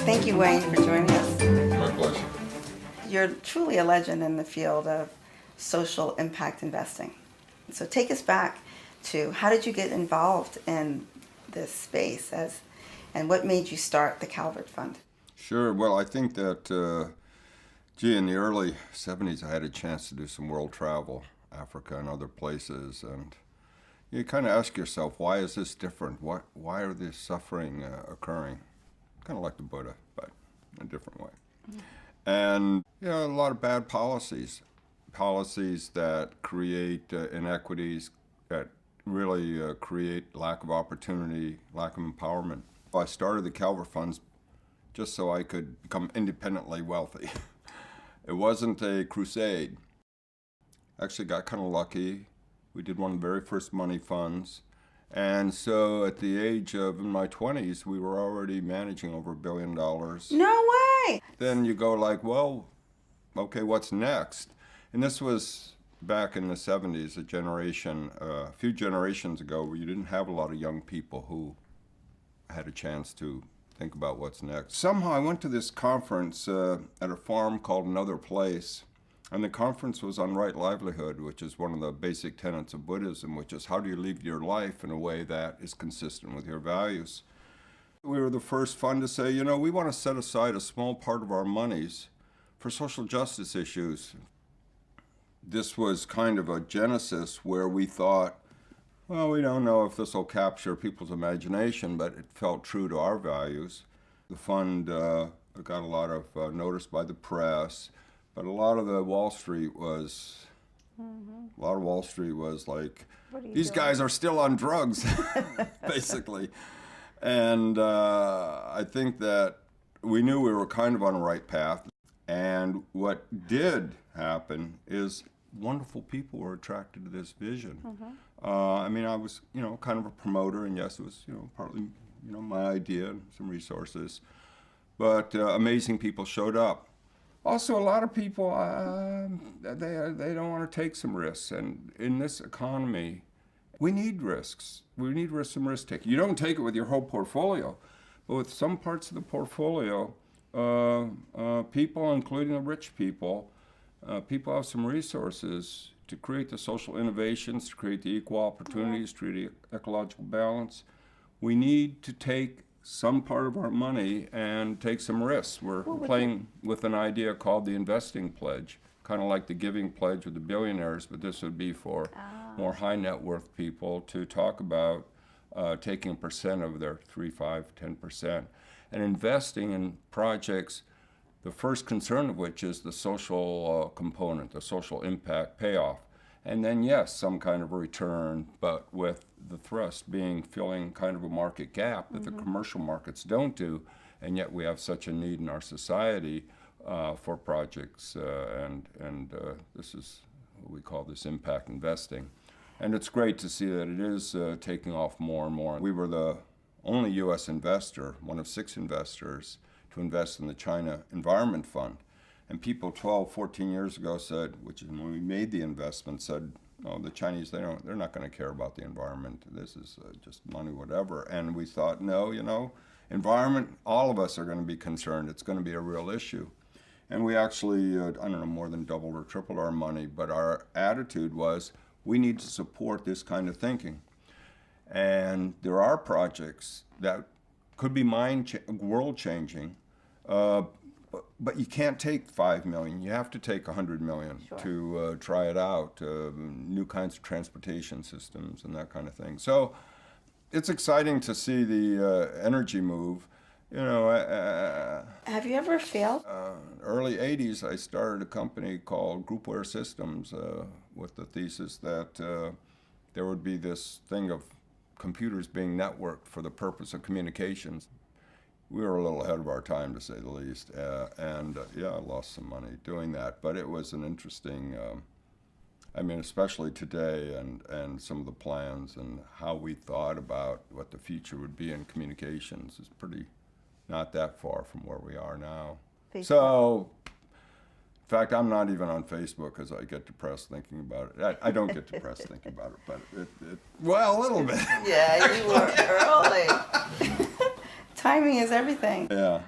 Thank you, Wayne, for joining us. My pleasure. You're truly a legend in the field of social impact investing. So take us back to how did you get involved in this space and what made you start the Calvert Fund? Sure. Well, I think that, in the early 70s, I had a chance to do some world travel, Africa and other places. And you kind of ask yourself, why is this different? Why are this suffering occurring? Kind of like the Buddha, but in a different way. And, a lot of bad policies that create inequities, that really create lack of opportunity, lack of empowerment. I started the Calvert Funds just so I could become independently wealthy. It wasn't a crusade. Actually got kind of lucky. We did one of the very first money funds. And so at the age of in my 20s, we were already managing over $1 billion. No way! Then you go like, well, okay, what's next? And this was back in the 70s, a few generations ago, where you didn't have a lot of young people who had a chance to think about what's next. Somehow I went to this conference at a farm called Another Place, and the conference was on right livelihood, which is one of the basic tenets of Buddhism, which is how do you live your life in a way that is consistent with your values. We were the first fund to say, we want to set aside a small part of our monies for social justice issues. This was kind of a genesis where we thought, well, we don't know if this will capture people's imagination, but it felt true to our values. The fund got a lot of notice by the press, but a lot of Wall Street was like, these guys are still on drugs, basically. And I think that we knew we were kind of on the right path. And what did happen is wonderful people were attracted to this vision. I was, kind of a promoter, and yes, it was, partly, my idea and some resources. But amazing people showed up. Also, a lot of people, they don't want to take some risks. And in this economy, we need risks. We need some risk taking. You don't take it with your whole portfolio, but with some parts of the portfolio, people, including the rich people have some resources to create the social innovations, to create the equal opportunities, to create the ecological balance. We need to take some part of our money and take some risks. We're playing with an idea called the investing pledge, kind of like the giving pledge with the billionaires, but this would be for more high net worth people to talk about taking a percent of their 3, 5, 10%. And investing in projects, the first concern of which is the social component, the social impact payoff. And then, yes, some kind of return, but with the thrust being filling kind of a market gap that the commercial markets don't do, and yet we have such a need in our society for projects, and this is what we call this impact investing. And it's great to see that it is taking off more and more. We were the only U.S. investor, one of 6 investors, to invest in the China Environment Fund. And people 12, 14 years ago said, which is when we made the investment, said, oh, the Chinese, they're not going to care about the environment. This is just money, whatever. And we thought, no, environment, all of us are going to be concerned. It's going to be a real issue. And we actually, more than doubled or tripled our money. But our attitude was, we need to support this kind of thinking. And there are projects that could be world-changing, but you can't take $5 million. You have to take $100 million to try it out, new kinds of transportation systems and that kind of thing. So it's exciting to see the energy move. Have you ever failed? Early 80s, I started a company called Groupware Systems with the thesis that there would be this thing of computers being networked for the purpose of communications. We were a little ahead of our time, to say the least, and I lost some money doing that, but it was an interesting, especially today and some of the plans and how we thought about what the future would be in communications is pretty not that far from where we are now. So fact, I'm not even on Facebook because I get depressed thinking about it. I don't get depressed thinking about it, but well, a little bit. Yeah, you were early. Timing is everything. Yeah.